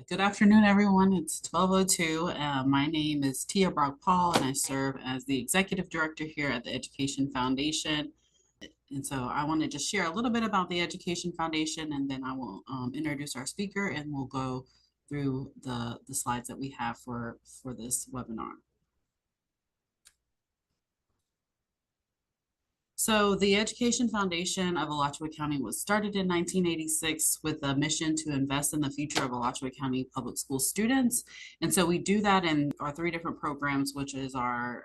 Good afternoon, everyone. It's 12:02. My name is Tia Brock Paul, and I serve as the Executive Director here at the Education Foundation. And so I want to just share a little bit about the Education Foundation, and then I will introduce our speaker, and we'll go through the slides that we have for this webinar. So the Education Foundation of Alachua County was started in 1986 with a mission to invest in the future of Alachua County public school students. And so we do that in our three different programs, which is our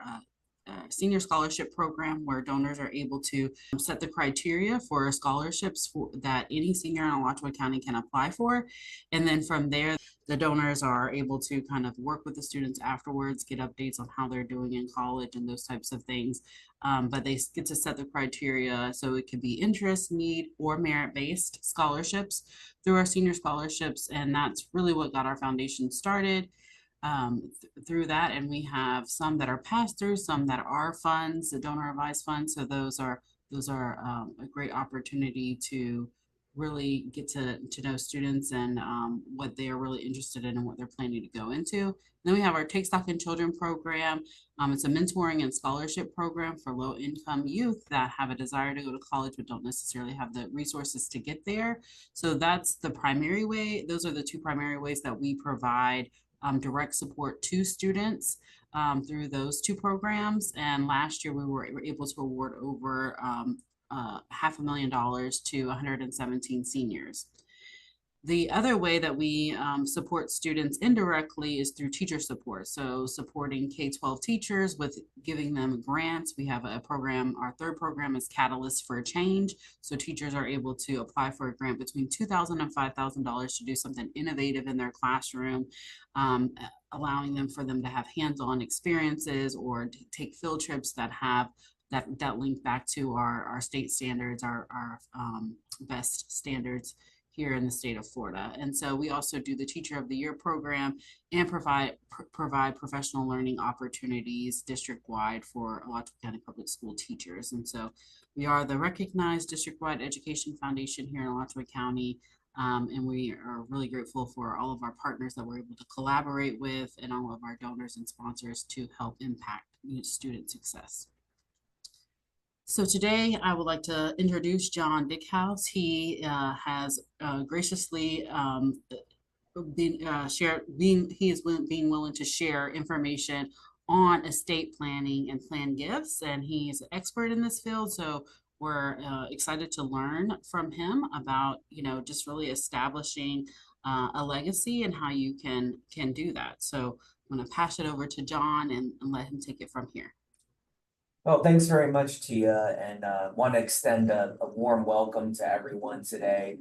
senior scholarship program, where donors are able to set the criteria for scholarships that any senior in Alachua County can apply for. And then from there, the donors are able to kind of work with the students afterwards, get updates on how they're doing in college and those types of things. But they get to set the criteria, so it could be interest, need, or merit-based scholarships through our senior scholarships. And that's really what got our foundation started through that. And we have some that are passed through, some that are funds, the donor advised funds. So those are a great opportunity to really get to know students and what they are really interested in and what they're planning to go into. And then we have our Take Stock in Children program. It's a mentoring and scholarship program for low income youth that have a desire to go to college but don't necessarily have the resources to get there. So that's the primary way. Those are the two primary ways that we provide direct support to students through those two programs. And last year we were able to award over $500,000 to 117 seniors. The other way that we support students indirectly is through teacher support. So supporting K-12 teachers with giving them grants. We have a program, our third program is Catalyst for Change. So teachers are able to apply for a grant between $2,000 and $5,000 to do something innovative in their classroom, allowing them for them to have hands-on experiences or to take field trips that have that link back to our state standards, our best standards here in the state of Florida. And so we also do the Teacher of the Year program and provide professional learning opportunities district-wide for Alachua County Public School teachers. And so we are the recognized district-wide education foundation here in Alachua County. And we are really grateful for all of our partners that we're able to collaborate with and all of our donors and sponsors to help impact student success. So today I would like to introduce John Dickhouse. He has graciously being willing to share information on estate planning and plan gifts, and he's an expert in this field. So we're excited to learn from him about just really establishing a legacy and how you can do that. So I'm going to pass it over to John and let him take it from here. Well, thanks very much, Tia, and want to extend a warm welcome to everyone today.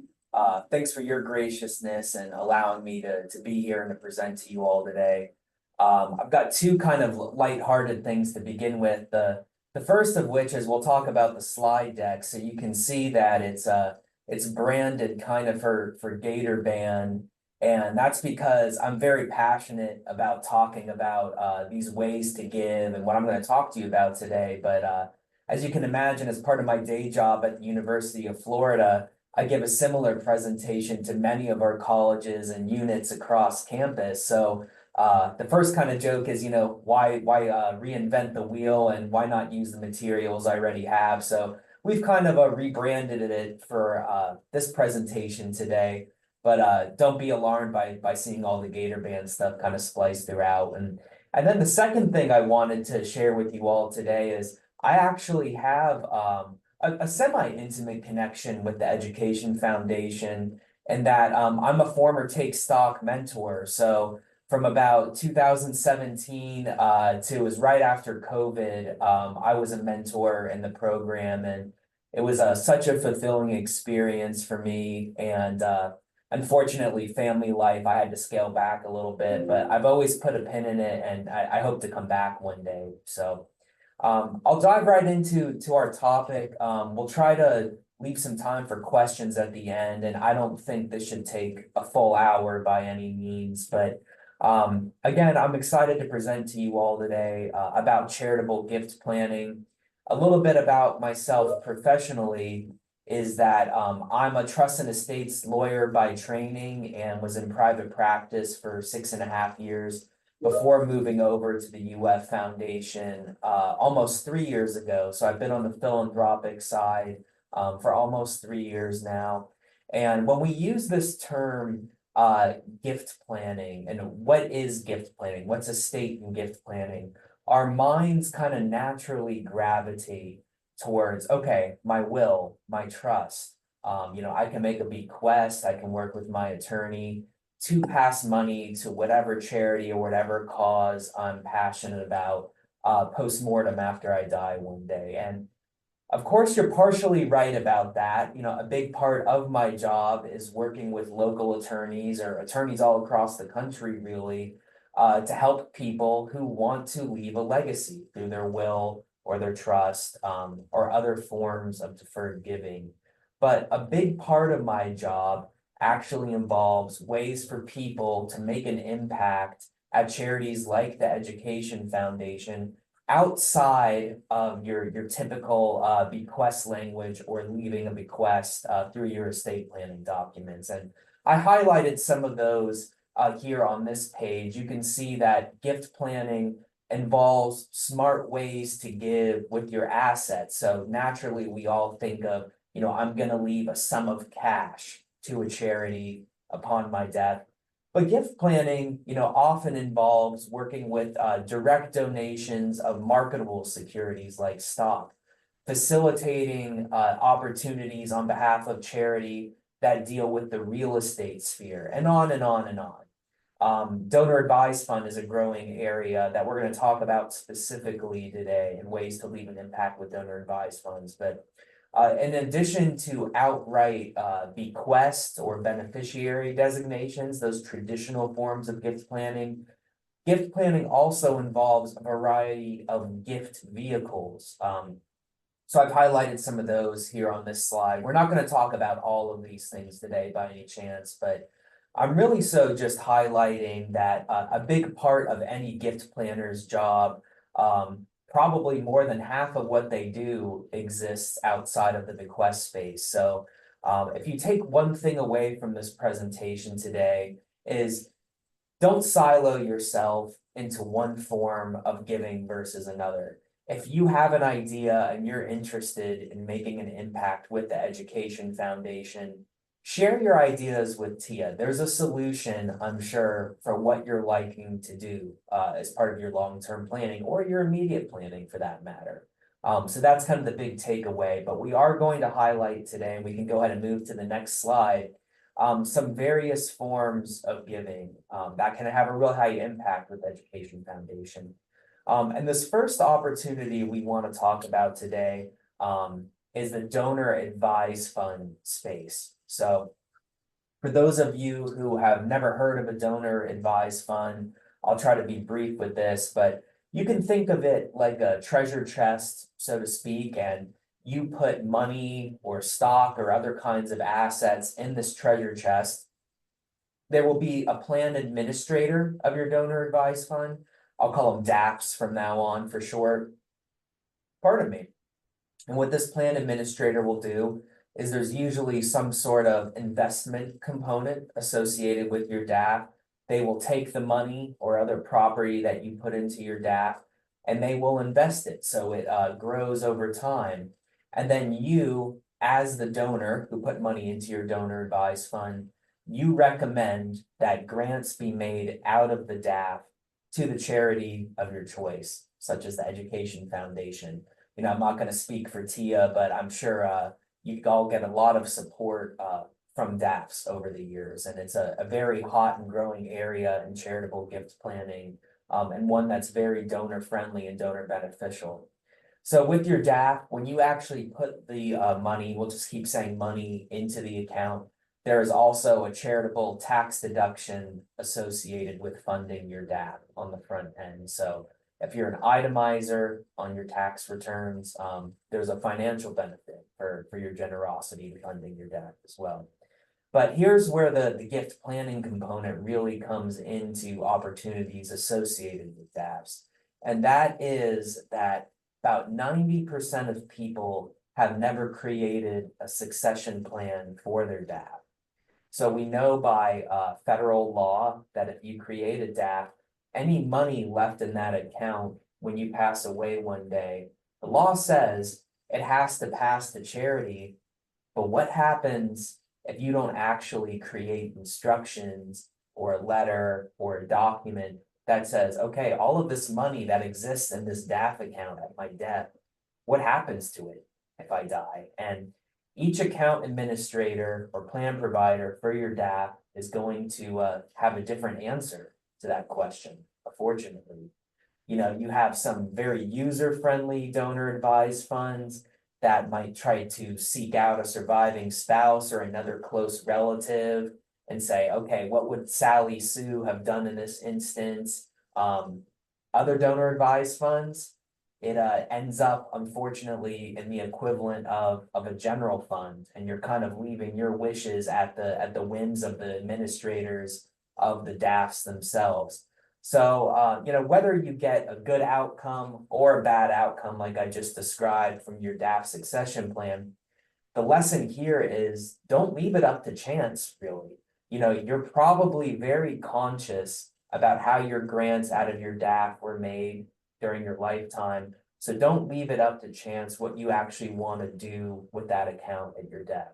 Thanks for your graciousness and allowing me to be here and to present to you all today. I've got two kind of lighthearted things to begin with. The first of which is we'll talk about the slide deck, so you can see that it's branded kind of for Gator Band. And that's because I'm very passionate about talking about these ways to give and what I'm going to talk to you about today. But as you can imagine, as part of my day job at the University of Florida, I give a similar presentation to many of our colleges and units across campus. So the first kind of joke is, why reinvent the wheel and why not use the materials I already have? So we've kind of rebranded it for this presentation today. But don't be alarmed by seeing all the Gator Band stuff kind of spliced throughout. And then the second thing I wanted to share with you all today is I actually have a semi-intimate connection with the Education Foundation, and that I'm a former Take Stock mentor. So from about 2017 to it was right after COVID, I was a mentor in the program, and it was such a fulfilling experience for me. And unfortunately, family life, I had to scale back a little bit, but I've always put a pin in it, and I hope to come back one day. So I'll dive right into our topic. We'll try to leave some time for questions at the end, and I don't think this should take a full hour by any means. But again, I'm excited to present to you all today about charitable gift planning, a little bit about myself professionally, is that I'm a trust and estates lawyer by training and was in private practice for 6.5 years before moving over to the UF Foundation almost 3 years ago. So I've been on the philanthropic side for almost 3 years now. And when we use this term gift planning, and what is gift planning? What's estate and gift planning? Our minds kind of naturally gravitate towards, okay, my will, my trust. I can make a bequest, I can work with my attorney to pass money to whatever charity or whatever cause I'm passionate about, post-mortem after I die one day. And of course, you're partially right about that. A big part of my job is working with local attorneys or attorneys all across the country, really, to help people who want to leave a legacy through their will or their trust, or other forms of deferred giving. But a big part of my job actually involves ways for people to make an impact at charities like the Education Foundation outside of your typical bequest language or leaving a bequest through your estate planning documents. And I highlighted some of those here on this page. You can see that gift planning involves smart ways to give with your assets. So naturally, we all think of, I'm going to leave a sum of cash to a charity upon my death. But gift planning, often involves working with direct donations of marketable securities like stock, facilitating opportunities on behalf of charity that deal with the real estate sphere, and on and on and on. Donor advised fund is a growing area that we're going to talk about specifically today, and ways to leave an impact with donor advised funds. But in addition to outright bequest or beneficiary designations, those traditional forms of gift planning also involves a variety of gift vehicles. So I've highlighted some of those here on this slide. We're not going to talk about all of these things today by any chance, but I'm really just highlighting that a big part of any gift planner's job, probably more than half of what they do exists outside of the bequest space. So if you take one thing away from this presentation today, is don't silo yourself into one form of giving versus another. If you have an idea and you're interested in making an impact with the Education Foundation, share your ideas with Tia. There's a solution, I'm sure, for what you're liking to do as part of your long-term planning or your immediate planning for that matter. So that's kind of the big takeaway, but we are going to highlight today, and we can go ahead and move to the next slide, some various forms of giving that can have a real high impact with Education Foundation. And this first opportunity we want to talk about today is the donor advised fund space. So for those of you who have never heard of a donor advised fund, I'll try to be brief with this, but you can think of it like a treasure chest, so to speak, and you put money or stock or other kinds of assets in this treasure chest. There will be a plan administrator of your donor advised fund. I'll call them DAPs from now on for short. Pardon me. And what this plan administrator will do is there's usually some sort of investment component associated with your DAF. They will take the money or other property that you put into your DAF, and they will invest it so it grows over time. And then you, as the donor who put money into your donor advised fund, you recommend that grants be made out of the DAF to the charity of your choice, such as the Education Foundation. I'm not going to speak for Tia, but I'm sure you all get a lot of support from DAFs over the years. And it's a very hot and growing area in charitable gift planning, and one that's very donor friendly and donor beneficial. So with your DAF, when you actually put the money, we'll just keep saying money, into the account, there is also a charitable tax deduction associated with funding your DAF on the front end. So if you're an itemizer on your tax returns, there's a financial benefit for your generosity to funding your DAF as well. But here's where the gift planning component really comes into opportunities associated with DAFs. And that is that about 90% of people have never created a succession plan for their DAF. So we know by federal law that if you create a DAF, any money left in that account when you pass away one day, the law says it has to pass to charity. But what happens if you don't actually create instructions or a letter or a document that says, okay, all of this money that exists in this DAF account at my death, what happens to it if I die? And each account administrator or plan provider for your DAF is going to have a different answer to that question, unfortunately. You know, you have some very user-friendly donor advised funds that might try to seek out a surviving spouse or another close relative and say, okay, what would Sally Sue have done in this instance? Other donor advised funds, it ends up unfortunately in the equivalent of a general fund, and you're kind of leaving your wishes at the whims of the administrators of the DAFs themselves. So, you know, whether you get a good outcome or a bad outcome, like I just described from your DAF succession plan, the lesson here is don't leave it up to chance, really. You know, you're probably very conscious about how your grants out of your DAF were made during your lifetime. So don't leave it up to chance what you actually want to do with that account at your death.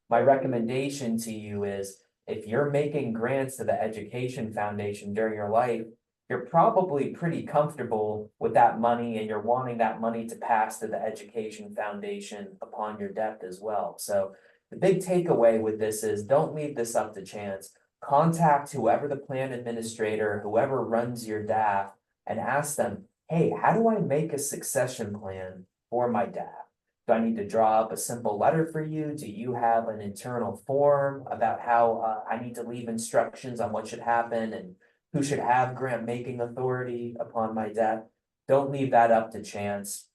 My recommendation to you is if you're making grants to the Education Foundation during your life, you're probably pretty comfortable with that money and you're wanting that money to pass to the Education Foundation upon your death as well. So the big takeaway with this is don't leave this up to chance. Contact whoever the plan administrator, whoever runs your DAF, and ask them, hey, how do I make a succession plan for my DAF? Do I need to draw up a simple letter for you? Do you have an internal form about how I need to leave instructions on what should happen and who should have grant making authority upon my death? Don't leave that up to chance.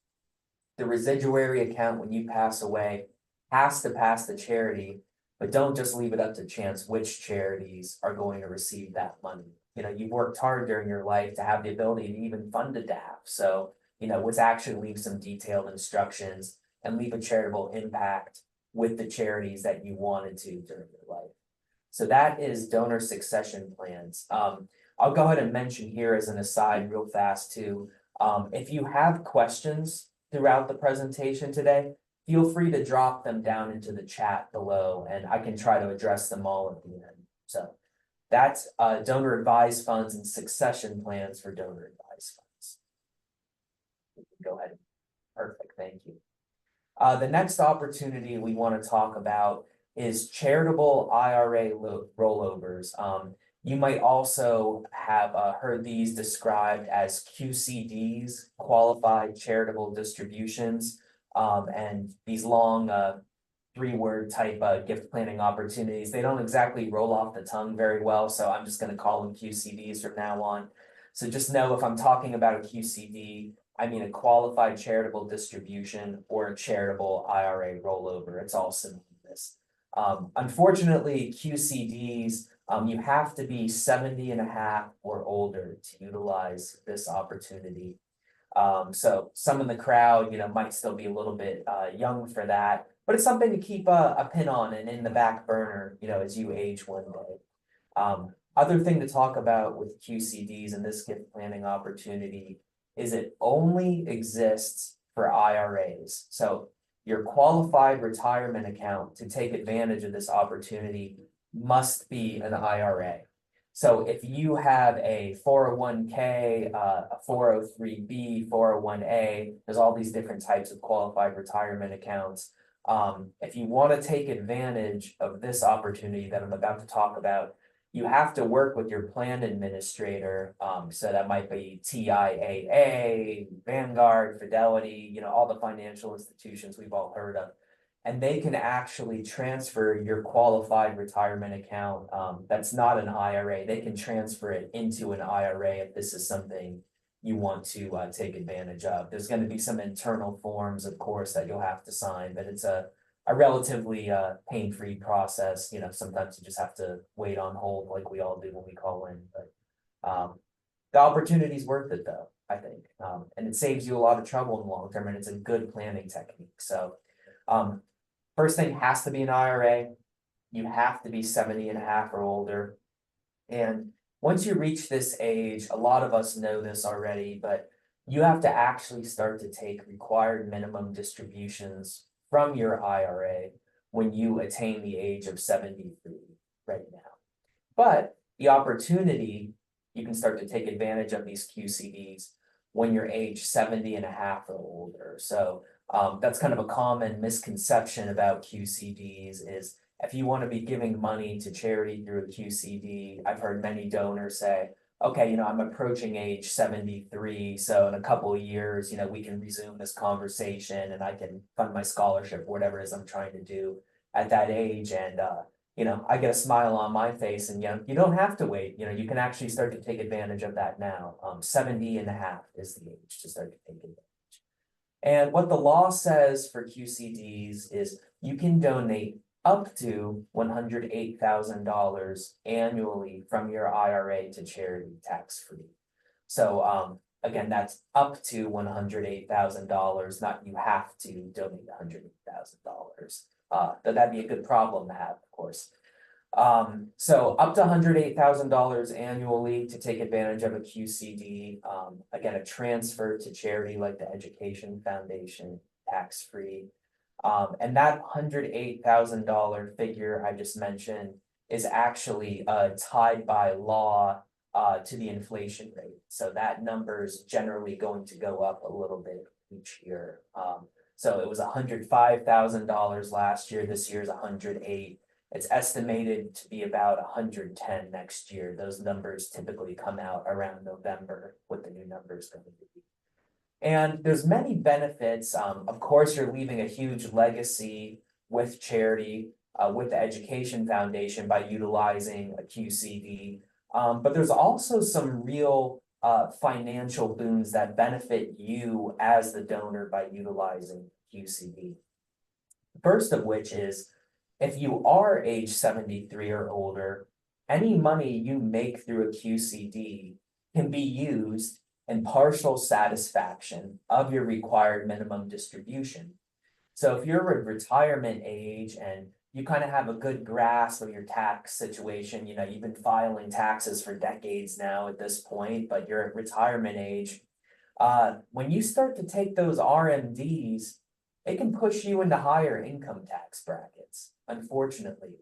The residuary account when you pass away has to pass to charity, but don't just leave it up to chance which charities are going to receive that money. You know, you've worked hard during your life to have the ability to even fund a DAF. So, you know, let's actually leave some detailed instructions and leave a charitable impact with the charities that you wanted to during your life. So that is donor succession plans. I'll go ahead and mention here as an aside real fast too. If you have questions throughout the presentation today, feel free to drop them down into the chat below and I can try to address them all at the end. So that's donor advised funds and succession plans for donor advised funds. Go ahead. Perfect, thank you. The next opportunity we want to talk about is charitable IRA rollovers. You might also have heard these described as QCDs, qualified charitable distributions, and these long three-word type gift planning opportunities. They don't exactly roll off the tongue very well, so I'm just going to call them QCDs from now on. So just know if I'm talking about a QCD, I mean a qualified charitable distribution or a charitable IRA rollover. It's all synonymous. Unfortunately, QCDs, you have to be 70 and a half or older to utilize this opportunity. So some in the crowd, you know, might still be a little bit young for that, but it's something to keep a pin on and in the back burner, you know, as you age one day. Other thing to talk about with QCDs and this gift planning opportunity is it only exists for IRAs. So your qualified retirement account to take advantage of this opportunity must be an IRA. So if you have a 401k, a 403b, 401a, there's all these different types of qualified retirement accounts. If you want to take advantage of this opportunity that I'm about to talk about, you have to work with your plan administrator. So that might be TIAA, Vanguard, Fidelity, you know, all the financial institutions we've all heard of. And they can actually transfer your qualified retirement account. That's not an IRA. They can transfer it into an IRA if this is something you want to take advantage of. There's going to be some internal forms, of course, that you'll have to sign, but it's a relatively pain-free process. You know, sometimes you just have to wait on hold like we all do when we call in. But the opportunity's worth it, though, I think. And it saves you a lot of trouble in the long term, and it's a good planning technique. So First thing has to be an IRA. You have to be 70 and a half or older. And once you reach this age, a lot of us know this already, but you have to actually start to take required minimum distributions from your IRA when you attain the age of 73 right now. But the opportunity, you can start to take advantage of these QCDs when you're age 70 and a half or older. So that's kind of a common misconception about QCDs is if you want to be giving money to charity through a QCD, I've heard many donors say, okay, I'm approaching age 73, so in a couple of years, we can resume this conversation and I can fund my scholarship, whatever it is I'm trying to do at that age. And I get a smile on my face and, you don't have to wait, you can actually start to take advantage of that now. 70 and a half is the age to start to take advantage. And what the law says for QCDs is you can donate up to $108,000 annually from your IRA to charity tax-free. So again, that's up to $108,000, not you have to donate $108,000. That'd be a good problem to have, of course. So up to $108,000 annually to take advantage of a QCD. Again, a transfer to charity like the Education Foundation, tax-free. And that $108,000 figure I just mentioned is actually tied by law to the inflation rate. So that number is generally going to go up a little bit each year. So it was $105,000 last year. This year is $108,000. It's estimated to be about $110,000 next year. Those numbers typically come out around November, what the new number is going to be. And there's many benefits. Of course, you're leaving a huge legacy with charity, with the Education Foundation by utilizing a QCD. But there's also some real financial boons that benefit you as the donor by utilizing QCD. First of which is, if you are age 73 or older, any money you make through a QCD can be used in partial satisfaction of your required minimum distribution. So if you're at retirement age and you kind of have a good grasp of your tax situation, you've been filing taxes for decades now at this point, but you're at retirement age, when you start to take those RMDs, it can push you into higher income tax brackets, unfortunately.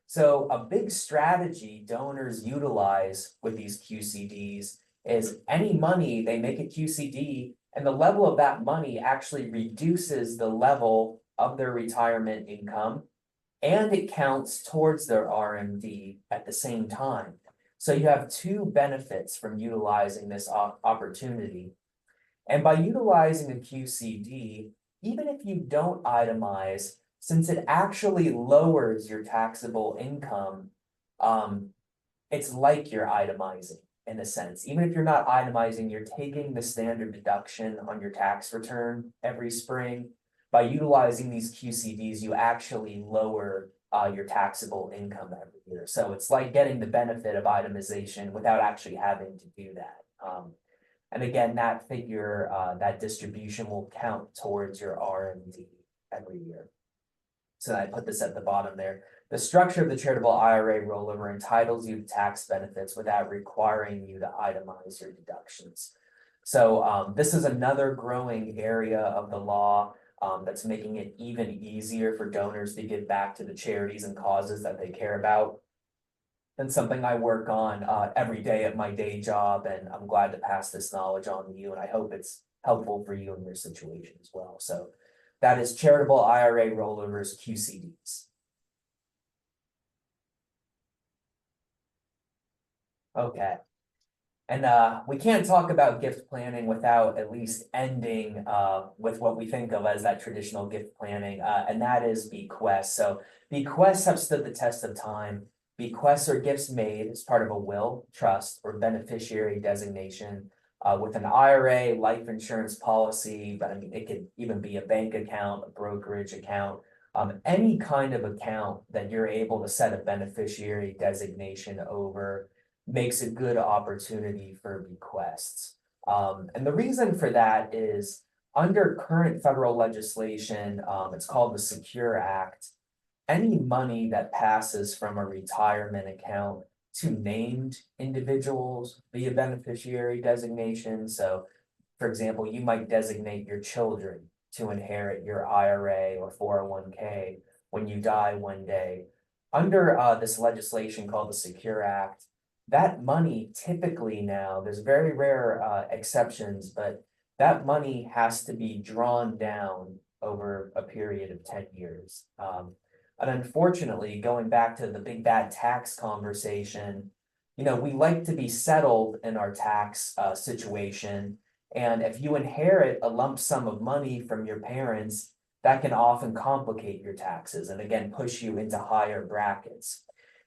So a big strategy donors utilize with these QCDs is any money they make a QCD, and the level of that money actually reduces the level of their retirement income, and it counts towards their RMD at the same time. So you have two benefits from utilizing this opportunity. And by utilizing a QCD, even if you don't itemize, since it actually lowers your taxable income, it's like you're itemizing in a sense. Even if you're not itemizing, you're taking the standard deduction on your tax return every spring. By utilizing these QCDs, you actually lower your taxable income every year. So it's like getting the benefit of itemization without actually having to do that. And again, that figure, that distribution will count towards your RMD every year. So I put this at the bottom there. The structure of the charitable IRA rollover entitles you to tax benefits without requiring you to itemize your deductions. So this is another growing area of the law that's making it even easier for donors to give back to the charities and causes that they care about. And something I work on every day at my day job, and I'm glad to pass this knowledge on to you, and I hope it's helpful for you in your situation as well. So that is charitable IRA rollovers, QCDs. Okay. And we can't talk about gift planning without at least ending with what we think of as that traditional gift planning, and that is bequests. So bequests have stood the test of time. Bequests are gifts made as part of a will, trust, or beneficiary designation with an IRA, life insurance policy, but I mean, it could even be a bank account, a brokerage account, any kind of account that you're able to set a beneficiary designation over makes a good opportunity for bequests. And the reason for that is under current federal legislation, it's called the Secure Act. Any money that passes from a retirement account to named individuals via beneficiary designation. So, for example, you might designate your children to inherit your IRA or 401k when you die one day. Under this legislation called the Secure Act, that money typically now, there's very rare exceptions, but that money has to be drawn down over a period of 10 years. And unfortunately, going back to the big bad tax conversation, we like to be settled in our tax situation. And if you inherit a lump sum of money from your parents, that can often complicate your taxes and again, push you into higher brackets.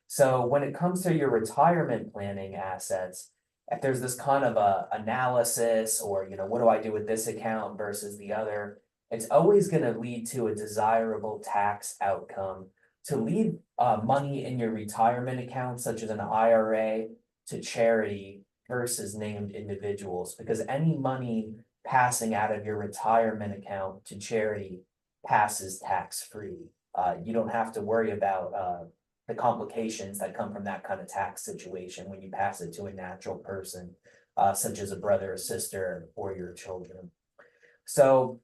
So when it comes to your retirement planning assets, if there's this kind of a analysis or, what do I do with this account versus the other, it's always going to lead to a desirable tax outcome to leave money in your retirement account, such as an IRA, to charity versus named individuals, because any money passing out of your retirement account to charity passes tax-free. You don't have to worry about the complications that come from that kind of tax situation when you pass it to a natural person, such as a brother or sister or your children. So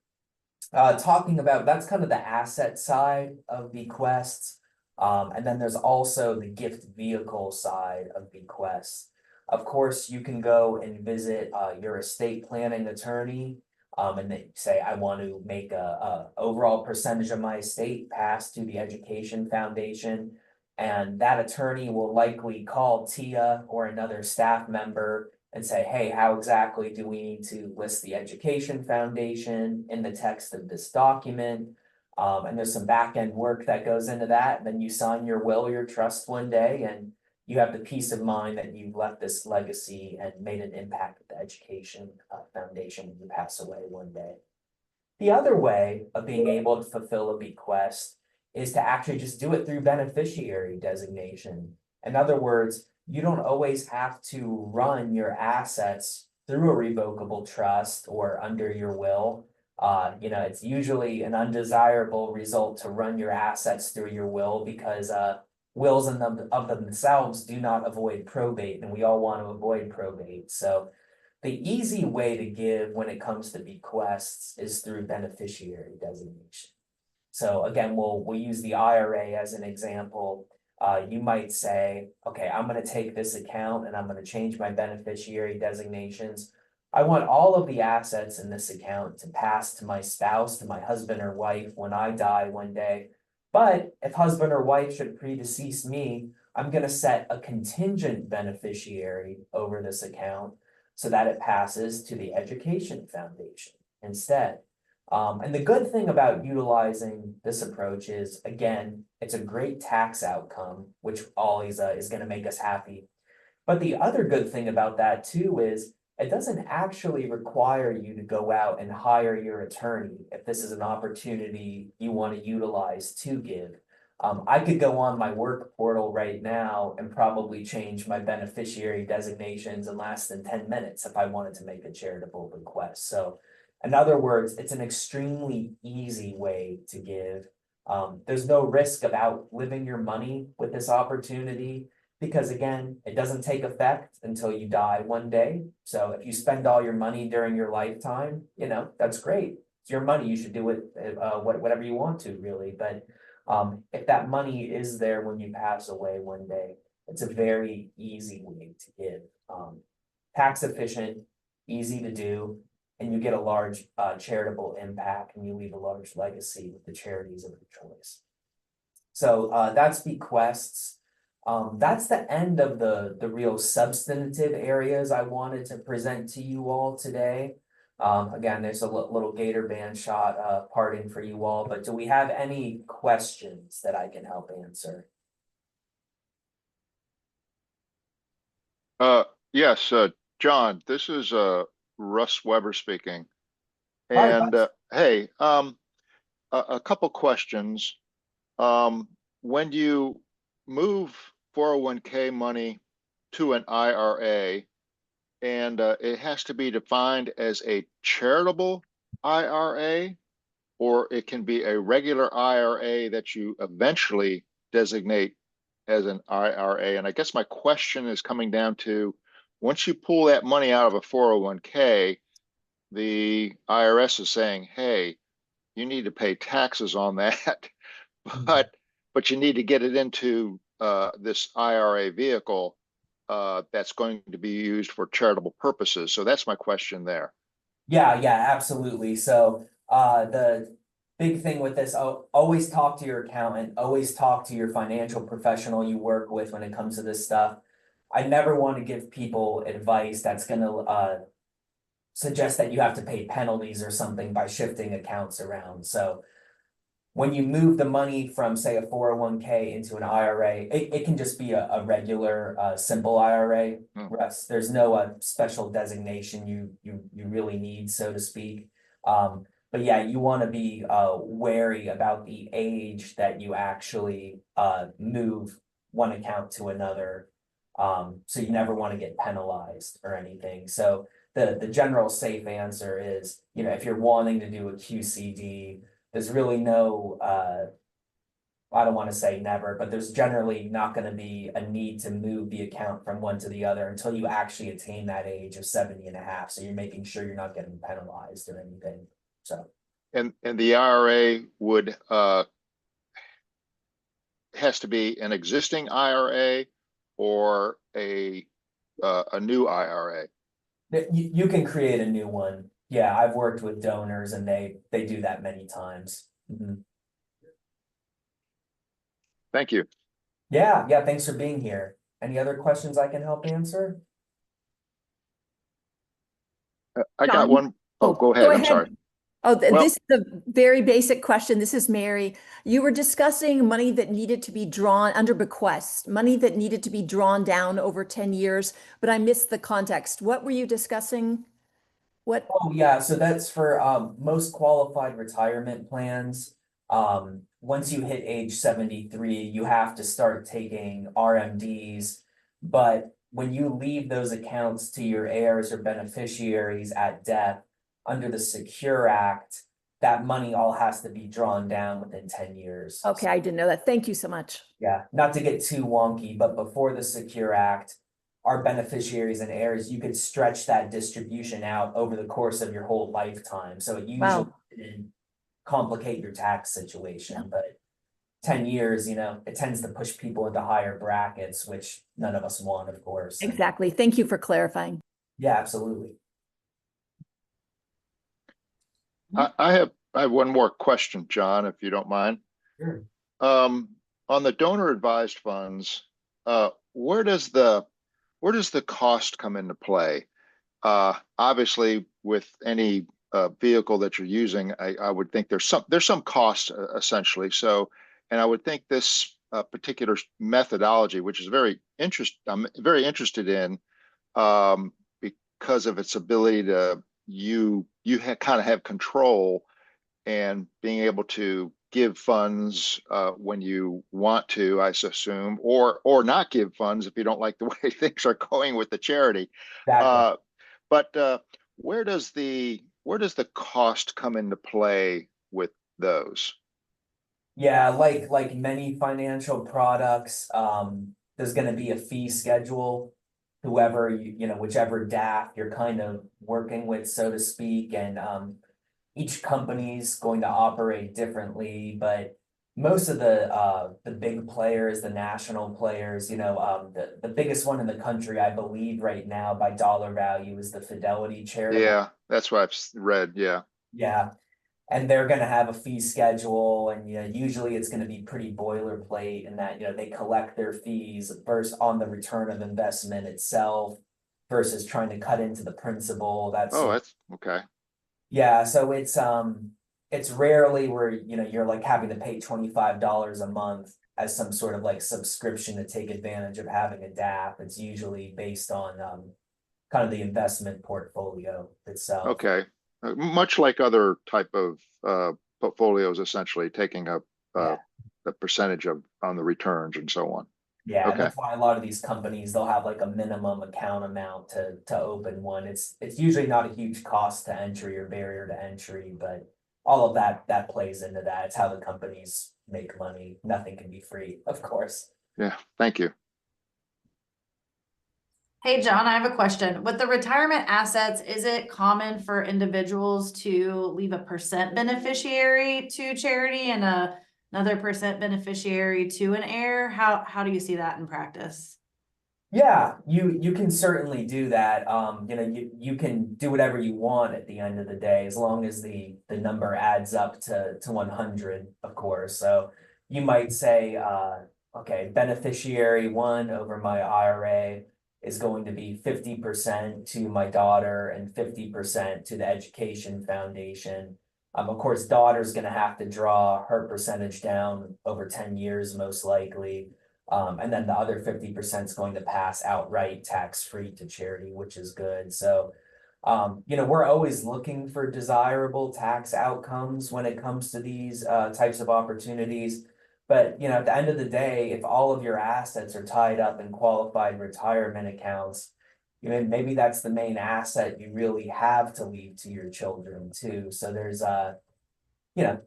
talking about, that's kind of the asset side of bequests. And then there's also the gift vehicle side of bequests. Of course, you can go and visit your estate planning attorney and they say, I want to make a overall percentage of my estate pass to the Education Foundation. And that attorney will likely call Tia or another staff member and say, hey, how exactly do we need to list the Education Foundation in the text of this document? And there's some back end work that goes into that. And then you sign your will or your trust one day, and you have the peace of mind that you've left this legacy and made an impact with the Education Foundation when you pass away one day. The other way of being able to fulfill a bequest is to actually just do it through beneficiary designation. In other words, you don't always have to run your assets through a revocable trust or under your will. It's usually an undesirable result to run your assets through your will because wills of themselves do not avoid probate, and we all want to avoid probate. So the easy way to give when it comes to bequests is through beneficiary designation. So again, we'll use the IRA as an example. You might say, okay, I'm going to take this account and I'm going to change my beneficiary designations. I want all of the assets in this account to pass to my spouse, to my husband or wife when I die one day. But if husband or wife should predecease me, I'm going to set a contingent beneficiary over this account so that it passes to the Education Foundation instead. And the good thing about utilizing this approach is, again, it's a great tax outcome, which always is going to make us happy. But the other good thing about that too is it doesn't actually require you to go out and hire your attorney if this is an opportunity you want to utilize to give. I could go on my work portal right now and probably change my beneficiary designations in less than 10 minutes if I wanted to make a charitable request. So in other words, it's an extremely easy way to give. There's no risk of outliving your money with this opportunity because again, it doesn't take effect until you die one day. So if you spend all your money during your lifetime, that's great. It's your money. You should do it whatever you want to really. But if that money is there when you pass away one day, it's a very easy way to give. Tax efficient, easy to do, and you get a large charitable impact and you leave a large legacy with the charities of your choice. So that's bequests. That's the end of the real substantive areas I wanted to present to you all today. Again, there's a little gator band shot parting for you all, but do we have any questions that I can help answer? Yes, John, this is Russ Weber speaking. Hi, And Russ. hey, a couple questions. When you move 401k money to an IRA, and it has to be defined as a charitable IRA, or it can be a regular IRA that you eventually designate as an IRA. And I guess my question is coming down to, once you pull that money out of a 401k, the IRS is saying, hey, you need to pay taxes on that, but you need to get it into this IRA vehicle that's going to be used for charitable purposes. So that's my question there. Yeah, yeah, absolutely. So the big thing with this, always talk to your accountant, always talk to your financial professional you work with when it comes to this stuff. I never want to give people advice that's gonna suggest that you have to pay penalties or something by shifting accounts around. So when you move the money from, say, a 401k into an IRA, it can just be a regular simple IRA. Russ, there's no special designation you really need, so to speak. But yeah, you want to be wary about the age that you actually move one account to another. So you never want to get penalized or anything. So the general safe answer is, you know, if you're wanting to do a QCD, there's really no, I don't want to say never, but there's generally not going to be a need to move the account from one to the other until you actually attain that age of 70 and a half. So you're making sure you're not getting penalized or anything. So. And the IRA would has to be an existing IRA or a new IRA. You can create a new one. Yeah, I've worked with donors and they do that many times. Mhm. Thank you. Yeah, yeah, thanks for being here. Any other questions I can help answer? I got John? one. Oh, go ahead. I'm sorry. Oh, Well- this is a very basic question. This is Mary. You were discussing money that needed to be drawn under bequests, money that needed to be drawn down over 10 years, but I missed the context. What were you discussing? What? Oh, yeah, so that's for most qualified retirement plans. Once you hit age 73, you have to start taking RMDs. But when you leave those accounts to your heirs or beneficiaries at death under the Secure Act, that money all has to be drawn down within 10 years. Okay, I didn't know that. Thank you so much. Yeah, not to get too wonky, but before the Secure Act, our beneficiaries and heirs, you could stretch that distribution out over the course of your whole lifetime. So it usually Wow. didn't complicate your tax situation, but 10 years, you know, it tends to push people into higher brackets, which none of us want, of course. And Exactly. Thank you for clarifying. yeah, absolutely. I have one more question, John, if you don't mind. Sure. On the donor advised funds, where does the cost come into play? Obviously, with any vehicle that you're using, I would think there's some cost essentially. So, and I would think this particular methodology, which is I'm very interested in, because of its ability to kind of have control and being able to give funds when you want to, I assume, or not give funds if you don't like the way things are going with the charity. Exactly. But where does the cost come into play with those? Yeah, like many financial products, there's gonna be a fee schedule. Whoever you know, whichever DAF you're kind of working with, so to speak, and each company's going to operate differently, but most of the big players, the national players, you know, the biggest one in the country, I believe right now by dollar value is the Fidelity charitable. Yeah, that's what I've read. Yeah. Yeah. And they're gonna have a fee schedule and, you know, usually it's gonna be pretty boilerplate in that, you know, they collect their fees first on the return of investment itself versus trying to cut into the principal. Oh, that's okay. Yeah, so it's rarely where, you know, you're like having to pay $25 a month as some sort of like subscription to take advantage of having a DAP. It's usually based on kind of the investment portfolio itself. Okay. Much like other type of portfolios, essentially taking a Yeah. the percentage on the returns and so on. Yeah, and Okay. that's why a lot of these companies, they'll have like a minimum account amount to open one. It's usually not a huge cost to entry or barrier to entry, but all of that plays into that. It's how the companies make money. Nothing can be free, of course. Yeah, thank you. Hey, John, I have a question. With the retirement assets, is it common for individuals to leave a percent beneficiary to charity and another percent beneficiary to an heir? How do you see that in practice? Yeah, you can certainly do that. You can do whatever you want at the end of the day, as long as the number adds up to 100, of course. So you might say, okay, beneficiary one over my IRA is going to be 50% to my daughter and 50% to the education foundation. Of course, daughter's gonna have to draw her percentage down over 10 years, most likely. And then the other 50% is going to pass outright tax-free to charity, which is good. So, we're always looking for desirable tax outcomes when it comes to these types of opportunities. But, at the end of the day, if all of your assets are tied up in qualified retirement accounts, maybe that's the main asset you really have to leave to your children too. So there's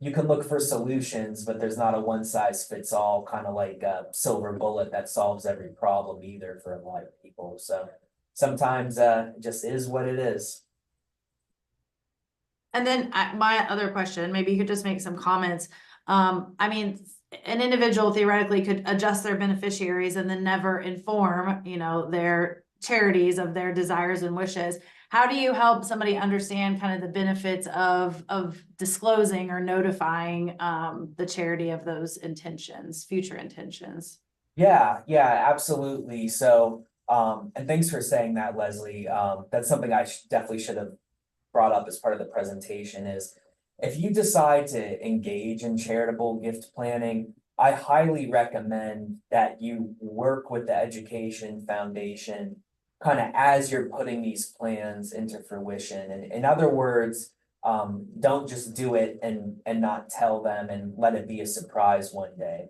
you can look for solutions, but there's not a one size fits all kind of like a silver bullet that solves every problem either for a lot of people. So sometimes it just is what it is. And then my other question, maybe you could just make some comments. I mean, an individual theoretically could adjust their beneficiaries and then never inform, their charities of their desires and wishes. How do you help somebody understand kind of the benefits of disclosing or notifying the charity of those intentions, future intentions? Yeah, absolutely. So, and thanks for saying that, Leslie. That's something I definitely should have brought up as part of the presentation is if you decide to engage in charitable gift planning, I highly recommend that you work with the Education Foundation kind of as you're putting these plans into fruition. And in other words, don't just do it and not tell them and let it be a surprise one day.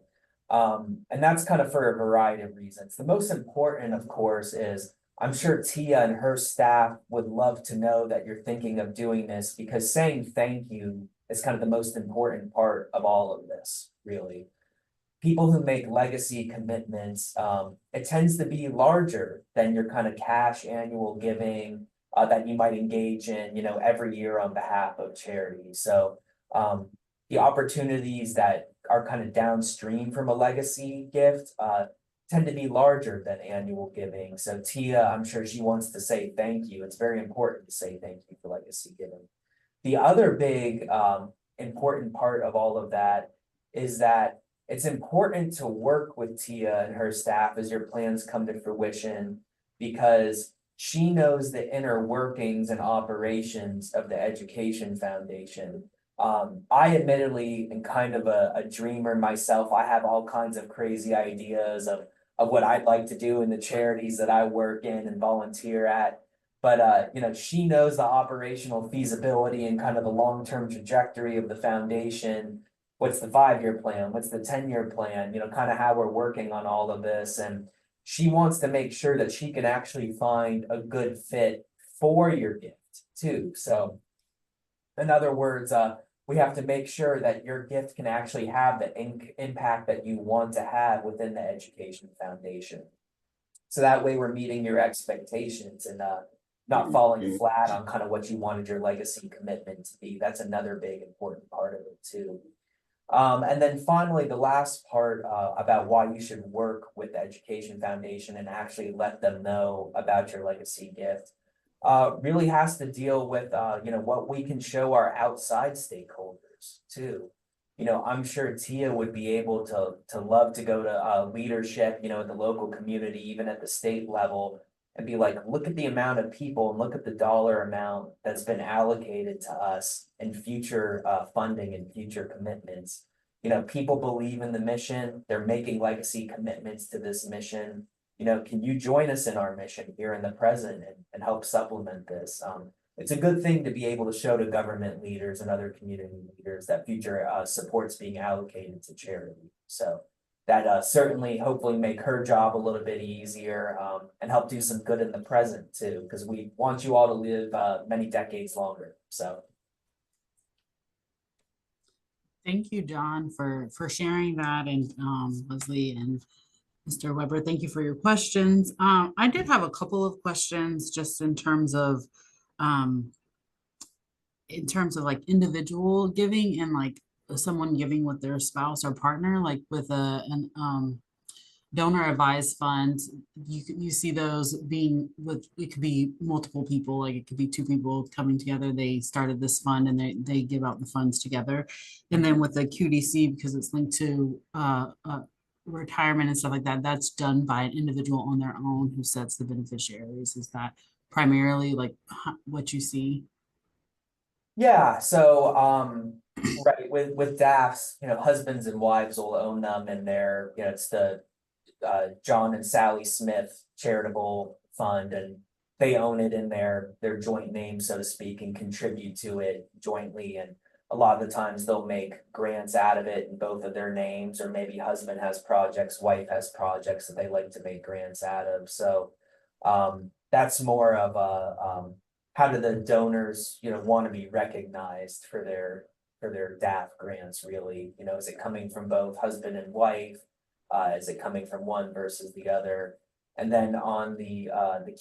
And that's kind of for a variety of reasons. The most important, of course, is I'm sure Tia and her staff would love to know that you're thinking of doing this because saying thank you is kind of the most important part of all of this, really. People who make legacy commitments, it tends to be larger than your kind of cash annual giving that you might engage in, every year on behalf of charity. So the opportunities that are kind of downstream from a legacy gift tend to be larger than annual giving. So Tia, I'm sure she wants to say thank you. It's very important to say thank you for legacy giving. The other big important part of all of that is that it's important to work with Tia and her staff as your plans come to fruition because she knows the inner workings and operations of the Education Foundation. I admittedly am kind of a dreamer myself. I have all kinds of crazy ideas of what I'd like to do in the charities that I work in and volunteer at. But she knows the operational feasibility and kind of the long-term trajectory of the foundation. What's the 5-year plan? What's the 10-year plan? Kind of how we're working on all of this. And she wants to make sure that she can actually find a good fit for your gift too. So in other words, we have to make sure that your gift can actually have the impact that you want to have within the Education Foundation. So that way we're meeting your expectations and not falling flat on kind of what you wanted your legacy commitment to be. That's another big important part of it too. And then finally, the last part about why you should work with the Education Foundation and actually let them know about your legacy gift really has to deal with what we can show our outside stakeholders too. I'm sure Tia would be able to love to go to leadership, at the local community, even at the state level, and be like, look at the amount of people and look at the dollar amount that's been allocated to us in future funding and future commitments. People believe in the mission. They're making legacy commitments to this mission. Can you join us in our mission here in the present and help supplement this? It's a good thing to be able to show to government leaders and other community leaders that future support's being allocated to charity. So that certainly hopefully make her job a little bit easier, and help do some good in the present too, because we want you all to live many decades longer. So Thank you, John, for sharing that, and Leslie and Mr. Weber, thank you for your questions. I did have a couple of questions just um, in terms of like individual giving and like someone giving with their spouse or partner, like with an donor advised fund. You see those being with, it could be multiple people, like it could be two people coming together. They started this fund and they give out the funds together. And then with the QDC, because it's linked to retirement and stuff like that, that's done by an individual on their own who sets the beneficiaries. Is that primarily like what you see? yeah, so right, with DAFs, husbands and wives will own them, and it's the John and Sally Smith Charitable Fund, and they own it in their joint name, so to speak, and contribute to it jointly. And a lot of the times they'll make grants out of it in both of their names, or maybe husband has projects, wife has projects that they like to make grants out of. So that's more of a how do the donors, want to be recognized for their DAF grants, really? Is it coming from both husband and wife? Is it coming from one versus the other? And then on the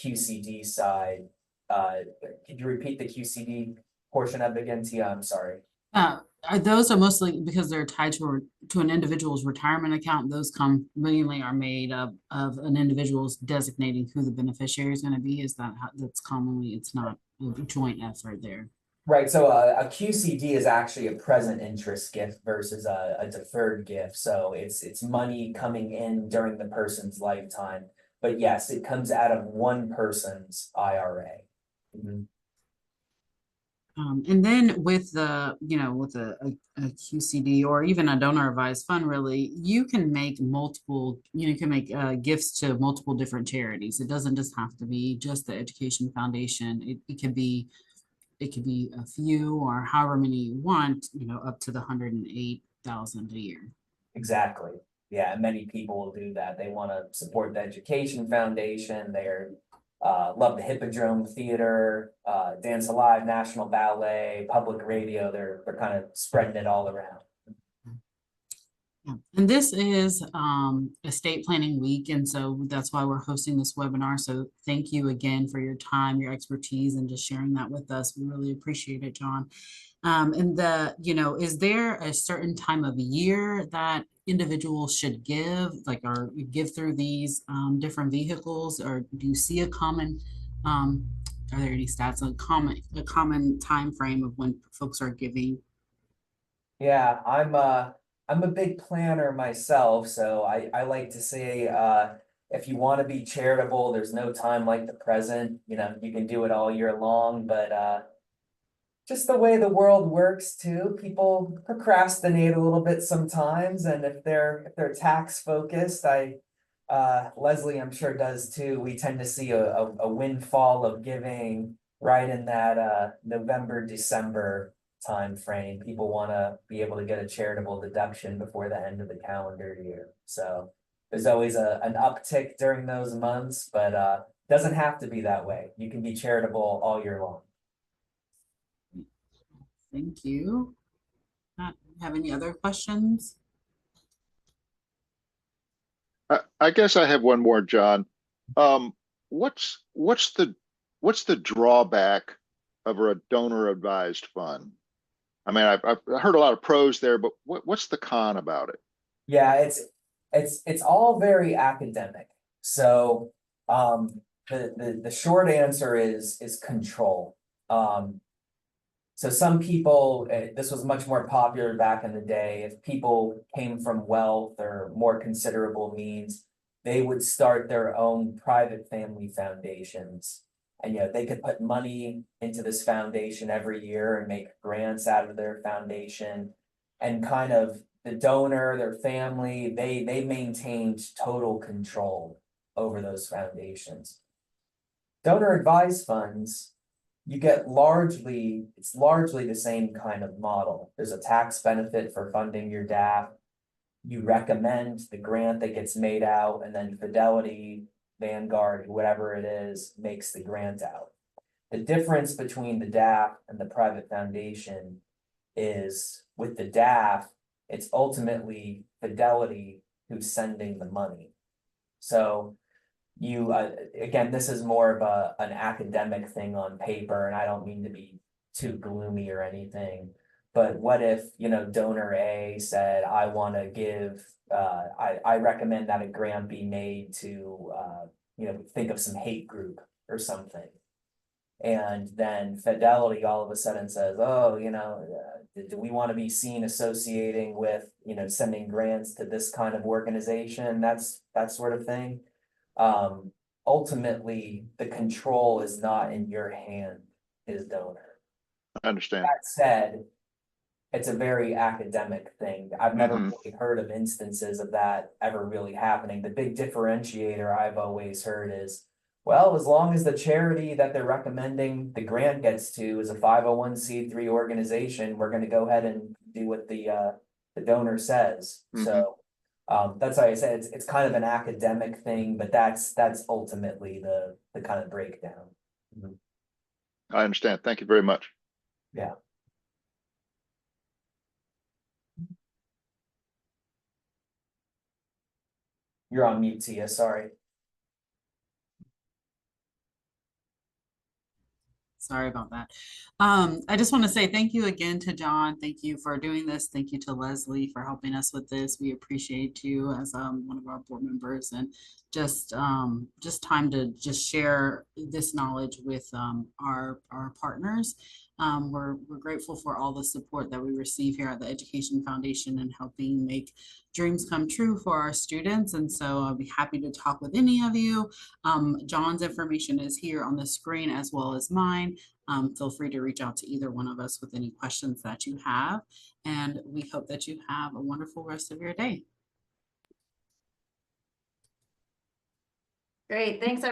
QCD side, could you repeat the QCD portion of it again, Tia? I'm sorry. Those are mostly because they're tied to an individual's retirement account. Those mainly are made of an individual's designating who the beneficiary is going to be. Is that how that's commonly? It's not a joint effort there. Right, so a QCD is actually a present interest gift versus a deferred gift. So it's money coming in during the person's lifetime. But yes, it comes out of one person's IRA. Mhm. And then with with a QCD or even a donor advised fund, really, you can make multiple, you can make gifts to multiple different charities. It doesn't just have to be just the Education Foundation. It could be a few or however many you want, up to the 108,000 a year. Exactly. Yeah, many people will do that. They want to support the Education Foundation. They're love the Hippodrome Theater, Dance Alive, National Ballet, Public Radio. They're kind of spreading it all around. Yeah. And this is estate planning week, and so that's why we're hosting this webinar. So thank you again for your time, your expertise, and just sharing that with us. We really appreciate it, John. And is there a certain time of year that individuals should give, or give through these different vehicles, or do you see a common, are there any stats, a common time frame of when folks are giving? Yeah, I'm a big planner myself, so I like to say if you want to be charitable, there's no time like the present. You can do it all year long, but just the way the world works too, people procrastinate a little bit sometimes, and if they're tax focused, Leslie, I'm sure does too. We tend to see a windfall of giving right in that November, December time frame. People want to be able to get a charitable deduction before the end of the calendar year. So there's always an uptick during those months, but doesn't have to be that way. You can be charitable all year long. Thank you. Not have any other questions? I guess I have one more, John. What's the drawback of a donor advised fund? I mean, I've heard a lot of pros there, but what's the con about it? Yeah, it's all very academic. So the short answer is control. So some people, this was much more popular back in the day. If people came from wealth or more considerable means, they would start their own private family foundations. And they could put money into this foundation every year and make grants out of their foundation. And kind of the donor, their family, they maintained total control over those foundations. Donor advised funds, it's largely the same kind of model. There's a tax benefit for funding your DAF. you recommend the grant that gets made out, and then Fidelity, Vanguard, whatever it is, makes the grant out. The difference between the DAF and the private foundation is with the DAF, it's ultimately Fidelity who's sending the money. So you, again, this is more of an academic thing on paper, and I don't mean to be too gloomy or anything. But what if, donor A said, I want to give, I recommend that a grant be made to, think of some hate group or something. And then Fidelity all of a sudden says, oh, do we want to be seen associating with, sending grants to this kind of organization, that sort of thing. Ultimately, the control is not in your hand, as donor. I understand. That said, it's a very academic thing. I've never Mhm. really heard of instances of that ever really happening. The big differentiator I've always heard is, well, as long as the charity that they're recommending the grant gets to is a 501c3 organization, we're gonna go ahead and do what the donor says. Mhm. So that's why I said it's kind of an academic thing, but that's ultimately the kind of breakdown. I understand. Thank you very much. Yeah. You're on mute, Tia, sorry. Sorry about that. I just want to say thank you again to John. Thank you for doing this. Thank you to Leslie for helping us with this. We appreciate you as one of our board members, and just time to just share this knowledge with our partners. We're grateful for all the support that we receive here at the Education Foundation and helping make dreams come true for our students. And so I'll be happy to talk with any of you. John's information is here on the screen as well as mine. Feel free to reach out to either one of us with any questions that you have. And we hope that you have a wonderful rest of your day. Great, thanks everyone.